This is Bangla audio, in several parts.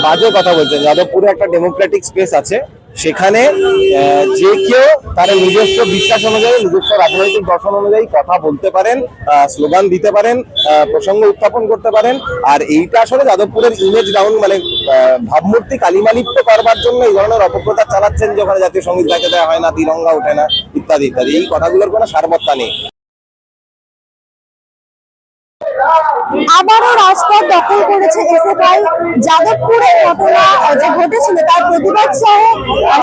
বাজে কথা বলছেন। যাদবপুরে একটা ডেমোক্রেটিক স্পেস আছে, সেখানে যে কেউ তার নিজস্ব বিশ্বাস অনুযায়ী, নিজস্ব রাজনৈতিক দর্শন অনুযায়ী কথা বলতে পারেন, স্লোগান দিতে পারেন, প্রসঙ্গ উত্থাপন করতে পারেন। আর এইটা আসলে যাদবপুরের ইমেজ ডাউন, মানে ভাবমূর্তি কালিমালিপ্ত করবার জন্য এই ধরনের অপপ্রচার চালাচ্ছেন যে ওখানে জাতীয় সঙ্গীত গাইতে দেওয়া হয় না, তিরঙ্গা ওঠে না, ইত্যাদি ইত্যাদি। এই কথাগুলোর কোনো সারবত্তা নেই। আবারও রাজপথ দখল করেছে এসএফআই। যাদবপুরের ঘটনা যে ঘটেছিল তার প্রতিবাদ সহ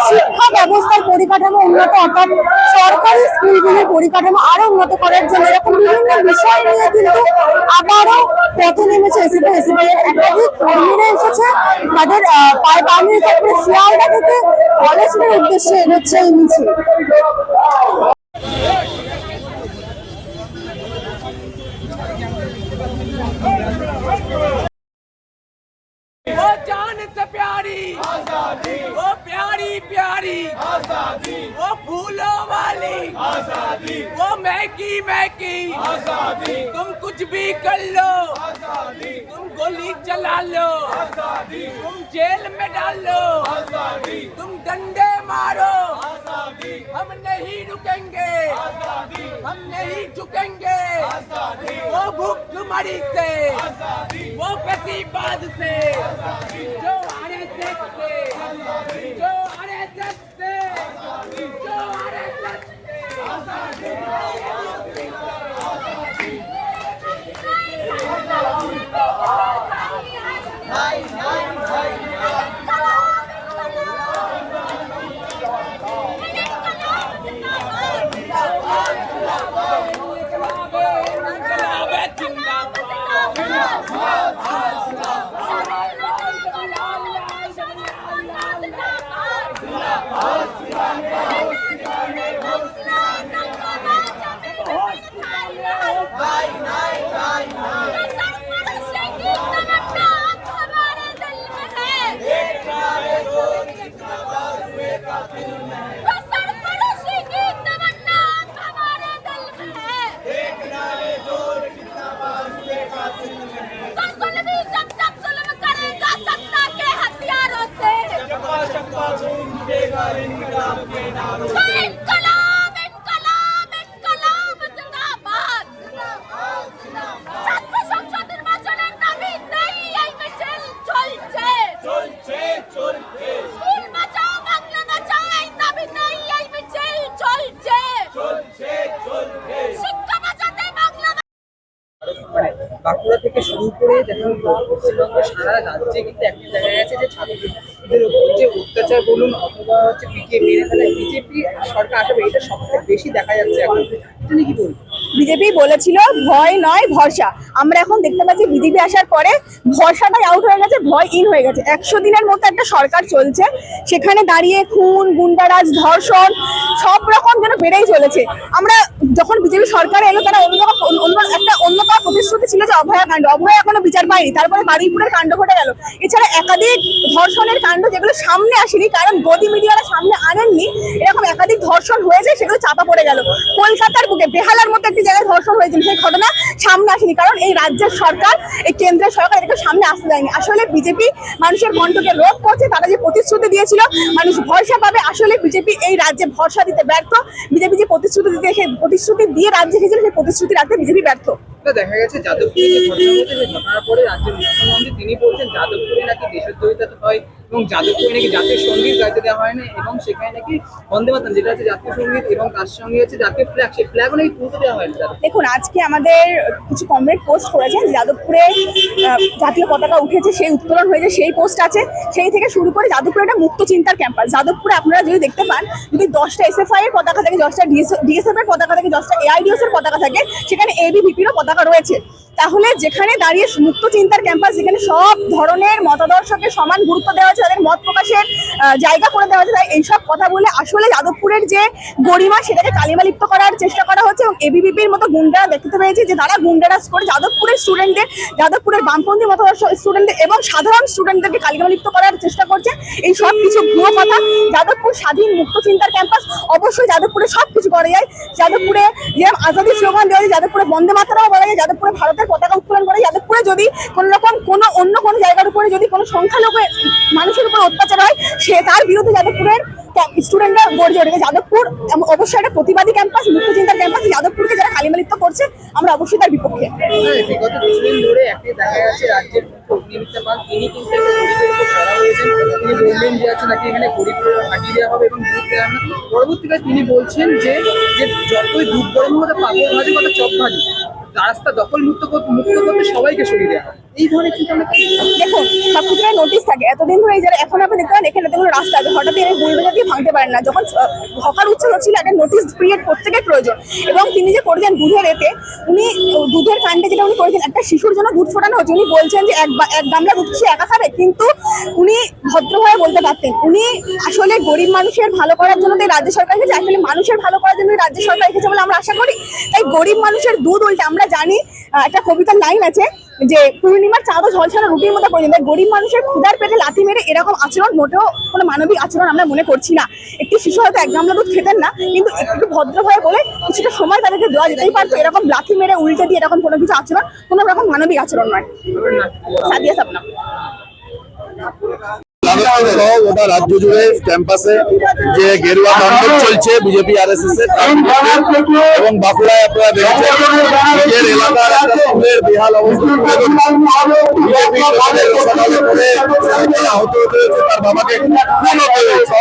শিক্ষা ব্যবস্থার পরিকাঠামো উন্নত, অর্থাৎ সরকারি স্কুলগুলির পরিকাঠামো আরো উন্নত করার জন্য এরকম বিভিন্ন বিষয় নিয়ে কিন্তু আবারও পথে নেমেছে এসএফআই। এসএফআই এর একাধিক কর্মীরা এসেছে, তাদের পায়ে পা মিলিয়ে শিয়ালদা থেকে কলেজের উদ্দেশ্যে এগোচ্ছে এই মিছিল। वो जान से प्यारी आजादी, वो प्यारी प्यारी आजादी, वो फूलों वाली आजादी, वो महकी महकी आजादी। तुम कुछ भी कर लो आजादी, तुम गोली चला लो आजादी, तुम जेल में डाल लो आजादी, तुम डंडे मारो आजादी, हम नहीं रुकेंगे आजादी, हम नहीं झुकेंगे आजादी। वो भूखमरी से आजादी, वो फसीबाद से जो आरएसएस से, जो आरएसएस से, जो आरएसएस বাঁকুড়া থেকে শুরু করে দেখা পশ্চিমবঙ্গের সারা রাজ্যে কিন্তু একটা দেখা গেছে যে ছাত্রদের উপর যে অত্যাচার বলুন অথবা হচ্ছে পিটিয়ে মেরে ফেলে বিজেপি সরকার আসবে, এটা সবথেকে বেশি দেখা যাচ্ছে এখন। এটা নিয়ে কি বলবো? বিজেপি বলেছিল ভয় নয় ভরসা, আমরা এখন দেখতে পাচ্ছি বিজেপি আসার পরে ভরসাটাই আউট হয়ে গেছে, ভয় ইন হয়ে গেছে। 100 দিনের মতো একটা সরকার চলছে, সেখানে দাঁড়িয়ে খুন, গুন্ডারাজ, ধর্ষণ সব রকম যেন বেড়েই চলেছে। আমরা যখন বিজেপি সরকার এলো তারা অন্যতম প্রতিশ্রুতি ছিল যে অভয়াকাণ্ড, অভয়া এখনো বিচার পায়নি, তারপরে বারুইপুরের কাণ্ড ঘটে গেল। এছাড়া একাধিক ধর্ষণের কাণ্ড যেগুলো সামনে আসেনি, কারণ গদি মিডিয়ারা সামনে আনেননি, এরকম একাধিক ধর্ষণ হয়েছে, সেগুলো চাপা পড়ে গেল। কলকাতার বুকে বেহালার মতো একটি জায়গায় ধর্ষণ হয়েছিল, সেই ঘটনা সামনে আসেনি, কারণ এই রাজ্যের সরকার, এই কেন্দ্রের সরকার এটাকে সামনে আসতে দেয়নি। আসলে বিজেপি মানুষের কণ্ঠকে রোধ করছে, তারা যে প্রতিশ্রুতি দিয়েছিল মানুষ ভরসা পাবে, আসলে বিজেপি এই রাজ্যে ভরসা দিতে ব্যর্থ। বিজেপি যে প্রতিশ্রুতি দিয়ে রাজ্যে এসেছিল, সেই প্রতিশ্রুতি রাখতে বিজেপি ব্যর্থ। দেখা গেছে যাদবপুরে যে ঘটনা হয়েছে, সেই ঘটনার পরে রাজ্যের মুখ্যমন্ত্রী তিনি বলছেন যাদবপুরে নাকি দেশদ্রোহিতা হয় এবং যাদবপুরে নাকি জাতীয় সঙ্গীত গাইতে দেওয়া হয় না, এবং সেখানে নাকি বন্দে মাতরম যেটা আছে জাতীয় সঙ্গীত এবং তার সঙ্গে হচ্ছে জাতীয় ফ্ল্যাগ, সেই ফ্ল্যাগও নাকি তুলতে দেওয়া হয় না। দেখুন, আজকে আমাদের কিছু কমরেড পোস্ট করেছেন যাদবপুরে জাতীয় পতাকা উঠেছে, সেই উত্তোলন হয়েছে, সেই পোস্ট আছে। সেই থেকে শুরু করে যাদবপুরে একটা মুক্ত চিন্তার ক্যাম্পাস। যাদবপুরে আপনারা যদি দেখতে পান, যদি 10টা এসএফআই এর পতাকা থাকে, 10টা ডিএসএফ এর পতাকা থাকে, 10টা এআইডিএস এর পতাকা থাকে, সেখানে এবিভিপিরও পতাকা রয়েছে। তাহলে যেখানে দাঁড়িয়ে মুক্ত চিন্তার ক্যাম্পাস, যেখানে সব ধরনের মতাদর্শকে সমান গুরুত্ব দেওয়া হচ্ছে, তাদের মত প্রকাশের জায়গা করে দেওয়া হচ্ছে, তাই এইসব কথা বলে আসলে যাদবপুরের যে গরিমা সেটাকে কালিমালিপ্ত করার চেষ্টা করা হচ্ছে। এবং এবিভিপির মতো গুন্ডারা দেখতে পেয়েছি যে তারা গুন্ডারাজ করে যাদবপুরের স্টুডেন্টদের, যাদবপুরের বামপন্থী মতাদর্শ স্টুডেন্টদের এবং সাধারণ স্টুডেন্টদেরকে কালিমালিপ্ত করার চেষ্টা করছে। এই সব কিছু ভুয়ো কথা। যাদবপুর স্বাধীন মুক্ত চিন্তার ক্যাম্পাস, অবশ্যই যাদবপুরে সব কিছু করা যায়। যাদবপুরে যেরকম আজাদি স্লোগান দেওয়া যায়, যাদবপুরে বন্দে মাতরম বলা যায়, যাদবপুরে ভারতের ভারতের পতাকা উত্তোলন করে যাদবপুরে যদি কোনো রকম অন্য কোনো জায়গার উপরে যদি কোনো সংখ্যালঘু মানুষের উপর অত্যাচার হয়, সে তার বিরুদ্ধে যাদবপুরের স্টুডেন্টরা গর্জে ওঠে। যাদবপুর অবশ্যই একটা প্রতিবাদী ক্যাম্পাস, মুক্ত চিন্তার ক্যাম্পাস। যাদবপুরকে যারা কালিমালিপ্ত করছে আমরা অবশ্যই তার বিপক্ষে। বিগত কিছুদিন ধরে একটি দেখা যাচ্ছে রাজ্যের অগ্নিমিত্রা পাল তিনি কিন্তু একটা গরিবের উপর ধরা হয়েছেন। তিনি বললেন যে আছে নাকি এখানে গরিবদের হাঁটিয়ে দেওয়া হবে এবং দুধ দেওয়া হবে। পরবর্তীকালে তিনি বলছেন যে যতই দুধ গরম হবে পাপড় ভাজি কত চপ ভাজি, রাস্তা দখল মুক্ত করতে সবাইকে সরিয়ে দেওয়া হবে। এই ধরনের চিন্তা আমরা দেখুন, সবকিছু নোটিশ থাকে এতদিন ধরে। এই যারা এখন আপনি দেখতে পারেন এখানে কোনো রাস্তা আছে, হঠাৎ এর বুলডোজার দিয়ে ভাঙতে পারেন না। যখন হকার উচ্ছেদ হচ্ছিল একটা নোটিশ ক্রিয়েট প্রত্যেকের প্রয়োজন। এবং তিনি যে করেছেন দুধের এতে, উনি দুধের কাণ্ডে যেটা উনি করেছেন, একটা শিশুর জন্য দুধ ফোটানো হচ্ছে। উনি বলছেন যে এক গামলা দুধ সে একা খাবে, কিন্তু উনি ভদ্রভাবে বলতে পারতেন। উনি আসলে গরিব মানুষের ভালো করার জন্য তাই রাজ্য সরকার এসেছে, আসলে মানুষের ভালো করার জন্য রাজ্য সরকার এসেছে বলে আমরা আশা করি। তাই গরিব মানুষের দুধ উল্টে, আমরা জানি একটা কবিতার লাইন আছে যে পূর্ণিমার চাঁদও ঝলসানো রুটির মতো করে দেয়। গরিব মানুষের ক্ষুধার পেটে লাথি মেরে এরকম আচরণ মোটেও কোনো মানবিক আচরণ আমরা মনে করছি না। একটি শিশু হয়তো এক গামলা দুধ খেতেন না, কিন্তু একটু ভদ্রভাবে বলে কিছুটা সময় তাদেরকে দেওয়া যেতেই পারতো। এরকম লাথি মেরে উল্টে দিয়ে এরকম কোনো কিছু আচরণ কোনো রকম মানবিক আচরণ নয়। সাদিয়া সাবনাম। গোটা রাজ্য জুড়ে ক্যাম্পাসে যে গেরুয়া তাণ্ডব চলছে বিজেপি আরএসএস এর, এবং বাঁকুড়ায় আপনারা দেখছেন নিজের এলাকার একটা স্কুলের বেহাল অবস্থা বিজেপি আহত হতে হয়েছে, তার বাবাকে খুন হতে হয়েছে,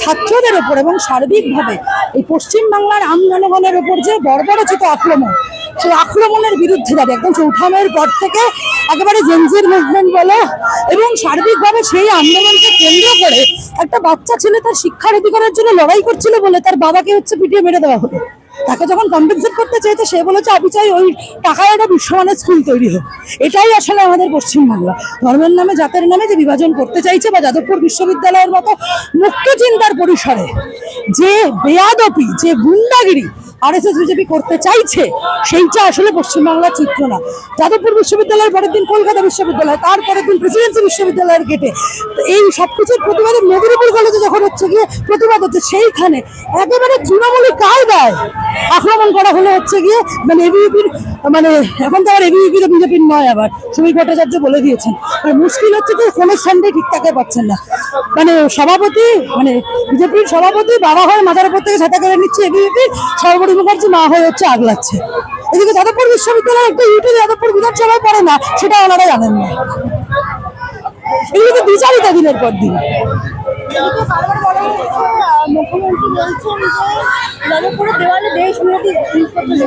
ছাত্রদের উপর এবং সার্বিকভাবে এই পশ্চিমবাংলার আম জনগণের উপর যে বর্বরচিত আক্রমণ, সেই আক্রমণের বিরুদ্ধে দাঁড়িয়ে একদম চৌঠামের পর থেকে একেবারে জেনজির মুভমেন্ট বলে এবং সার্বিকভাবে সেই আন্দোলনকে কেন্দ্র করে একটা বাচ্চা ছেলে তার শিক্ষার অধিকারের জন্য লড়াই করছিল বলে তার বাবাকে পিটিয়ে মেরে দেওয়া হলো। তাকে যখন কম্পেনসেট করতে চেয়েছে সে বলেছে আমি চাই ওই টাকায় একটা বিশ্বমানের স্কুল তৈরি হোক। এটাই আসলে আমাদের পশ্চিমবাংলা ধর্মের নামে জাতের নামে যে বিভাজন করতে চাইছে, বা যাদবপুর বিশ্ববিদ্যালয়ের মতো মুক্ত চিন্তার পরিসরে যে বেয়াদপি, যে গুন্ডাগিরি আরএসএস বিজেপি করতে চাইছে, সেইটা আসলে পশ্চিমবাংলার চিত্র না। যাদবপুর বিশ্ববিদ্যালয়ের পরের দিন কলকাতা বিশ্ববিদ্যালয়, তারপরের দিন প্রেসিডেন্সি বিশ্ববিদ্যালয়ের গেটে এই সবকিছুর প্রতিবাদে মেদিনীপুর কলেজে যখন হচ্ছে গিয়ে প্রতিবাদ হচ্ছে, সেইখানে একেবারে তৃণমূলী কায়দায় আক্রমণ করা হলে হচ্ছে গিয়ে মানে এবিভিপির, মানে এখন তো আবার এবিভিপি তো বিজেপির নয়, আবার শ্রমিক ভট্টাচার্য বলে দিয়েছেন। মুশকিল হচ্ছে যে কোনো স্ট্যান্ডে ঠিক থাকে পাচ্ছেন না। মানে সভাপতি, মানে বিজেপির সভাপতি বাবা হয়ে মাথার উপর থেকে ছাতা করে নিচ্ছে এবিভিপি, সর্বরী মুখার্জি মা হয়ে হচ্ছে আগলাচ্ছে। এদিকে যাদবপুর বিশ্ববিদ্যালয়ের একটা ইউটিউব যাদবপুর বিধানসভায় পড়ে না, সেটা ওনারা জানেন না। এগুলো তো বিচারিতা দিনের পর দিন।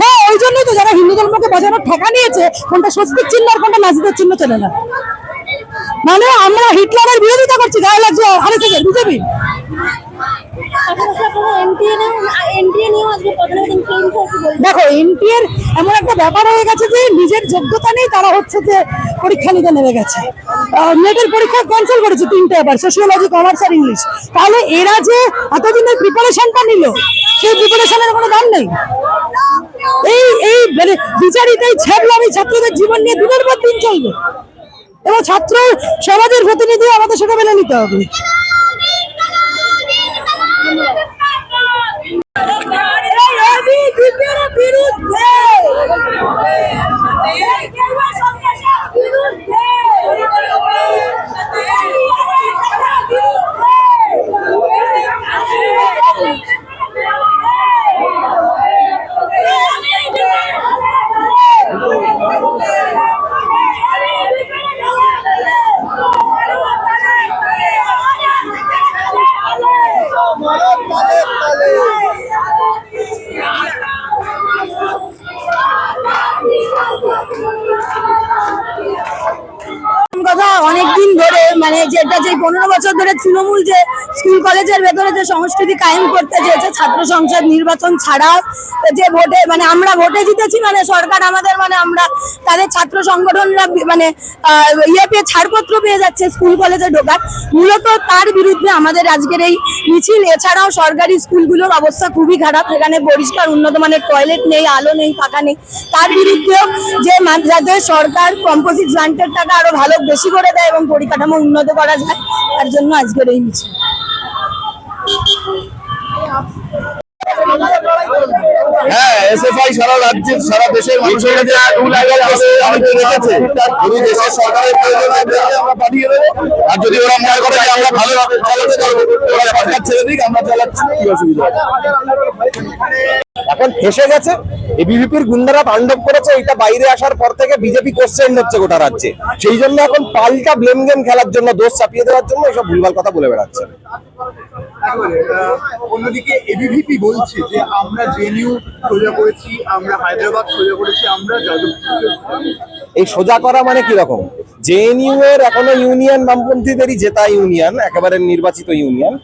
হ্যাঁ, ওই জন্যই তো যারা হিন্দু ধর্মকে বাঁচানোর ঠেকা নিয়েছে, কোনটা স্বস্তিক চিহ্ন আর কোনটা নাজিদের চিহ্ন চেনে না। মানে আমরা হিটলারের বিরোধিতা করছি, গায়ে লাগছে আরএসএস এর বিজেপি। দেখো, এনটিএর এমন একটা ব্যাপার হয়ে গেছে যে নিজের যোগ্যতা নেই, তারা হচ্ছে যে পরীক্ষা নিতে নেমে গেছে। নেটের পরীক্ষা ক্যান্সেল করেছে 3টে, এবার সোশিওলজি, কমার্স আর ইংলিশ। তাহলে এরা যে এতদিনের প্রিপারেশনটা নিল, সেই প্রিপারেশনের কোনো দাম নেই। এই মানে বিচারিতাই ছ্যাবলামি ছাত্রদের জীবন নিয়ে দিনের পর দিন চলবে, এবং ছাত্র সমাজের প্রতিনিধি আমাদের সেটা মেনে নিতে হবে। কথা অনেকদিন ধরে, মানে যেটা যে 15 বছর ধরে তৃণমূল যে স্কুল কলেজের ভেতরে যে সংস্কৃতি কায়েম করতে চেয়েছে, ছাত্র সংসদ নির্বাচন ছাড়া যে ভোটে, মানে আমরা ভোটে জিতেছি, মানে সরকার আমাদের, মানে আমরা তাদের ছাত্র সংগঠনরা মানে পেয়ে ছাড়পত্র পেয়ে যাচ্ছে স্কুল কলেজে ঢোকার। মূলত তার বিরুদ্ধে আমাদের আজকের এই মিছিল। এছাড়াও সরকারি স্কুলগুলোর অবস্থা খুবই খারাপ, এখানে পরিষ্কার উন্নত মানের টয়লেট নেই, আলো নেই, পাখা নেই। তার বিরুদ্ধেও যে যাতে সরকার কম্পোজিট গ্রান্টের টাকা আরো ভালো বেশি করে দেয় এবং পরিকাঠামো উন্নত করা যায়, তার জন্য আজকের এই মিছিল। হ্যাঁ, এসএফআই সারা রাজ্যের সারা দেশের মানুষের কাছে রেখেছে। যদি দেশের সরকারের প্রয়োজন হয় তাহলে আমরা পাঠিয়ে দেবো, আর যদি ওরা মনে করে যে আমরা ভালোভাবে চালাতে পারবো, ওরা সরকার ছেড়ে দিক, আমরা চালাচ্ছি, কি অসুবিধা আছে? এখন ফেসে গেছে, এবিভিপির গুন্ডারা তাণ্ডব করেছে, এটা বাইরে আসার পর থেকে বিজেপি কোশ্চেন হচ্ছে গোটা রাজ্যে। সেই জন্য এখন পাল্টা ব্লেম গেম খেলার জন্য, দোষ চাপিয়ে দেওয়ার জন্য এসব ভুলভাল কথা বলে বেড়াচ্ছে। অন্যদিকে এবিভিপি বলছে যে আমরা জেএনইউ সোজা করেছি, আমরা হায়দ্রাবাদ সোজা করেছি, আমরা যাদবপুর। এই সোজা করা মানে কি রকম? জেএনইউ এর এখনো ইউনিয়ন বামপন্থীদেরই জেতা ইউনিয়ন, একেবারে নির্বাচিত ইউনিয়ন।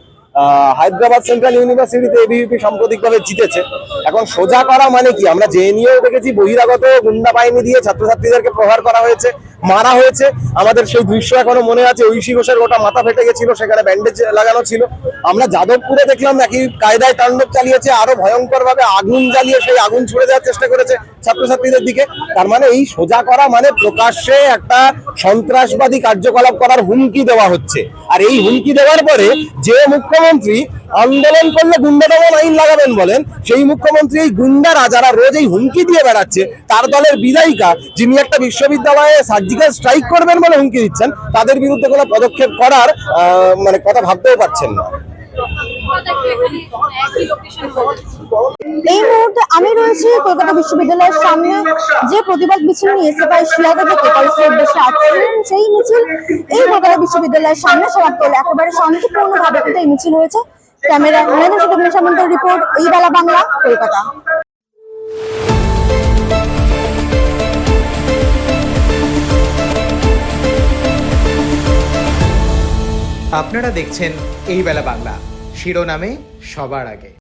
হায়দ্রাবাদ সেন্ট্রাল ইউনিভার্সিটিতে এবিভিপি সাম্প্রতিকভাবে জিতেছে। এখন সোজা করা মানে কি? আমরা জেএনইউ দেখেছি বহিরাগত গুন্ডা বাহিনী দিয়ে ছাত্রছাত্রীদেরকে প্রহার করা হয়েছে, মারা হয়েছে। আমাদের সেই দৃশ্য এখনো মনে আছে, ঐশী ঘোষের গোটা মাথা ফেটে গেছিল, সেখানে ব্যান্ডেজ লাগানো ছিল। আমরা যাদবপুরে দেখলাম একই কায়দায় তাণ্ডব চালিয়েছে, আরো ভয়ঙ্কর ভাবে আগুন জ্বালিয়ে সেই আগুন ছুড়ে দেওয়ার চেষ্টা করেছে ছাত্রছাত্রীদের দিকে। তার মানে এই সোজা করা মানে প্রকাশ্যে একটা সন্ত্রাসবাদী কার্যকলাপ করার হুমকি দেওয়া হচ্ছে। আর এই হুমকি দেওয়ার পরে যে মুখ্যমন্ত্রী আন্দোলন করলে গুন্ডা দমন আইন লাগাবেন বলেন, সেই মুখ্যমন্ত্রী এই গুন্ডারা যারা রোজ এই হুমকি দিয়ে বেড়াচ্ছে, তার দলের বিধায়িকা যিনি একটা বিশ্ববিদ্যালয়ে সার্জিক্যাল স্ট্রাইক করবেন বলে হুমকি দিচ্ছেন, তাদের বিরুদ্ধে কোনো পদক্ষেপ করার মানে কথা ভাবতেও পারছেন না। এই মুহূর্তে আমি রয়েছি কলকাতা বিশ্ববিদ্যালয়ের সামনে, যে প্রতিবাদ মিছিল নিয়ে এসএফআই শিয়ালদহ থেকে কলেজের উদ্দেশ্যে আসছিলেন, সেই মিছিল এই কলকাতা বিশ্ববিদ্যালয়ের সামনে সমাপ্ত হলো। একেবারে শান্তিপূর্ণভাবে কিন্তু এই মিছিল হয়েছে। ক্যামেরা মহেন্দ্র সামন্তের রিপোর্ট, এই বেলা বাংলা, কলকাতা। আপনারা দেখছেন এই বেলা বাংলা, শিরোনামে সবার আগে।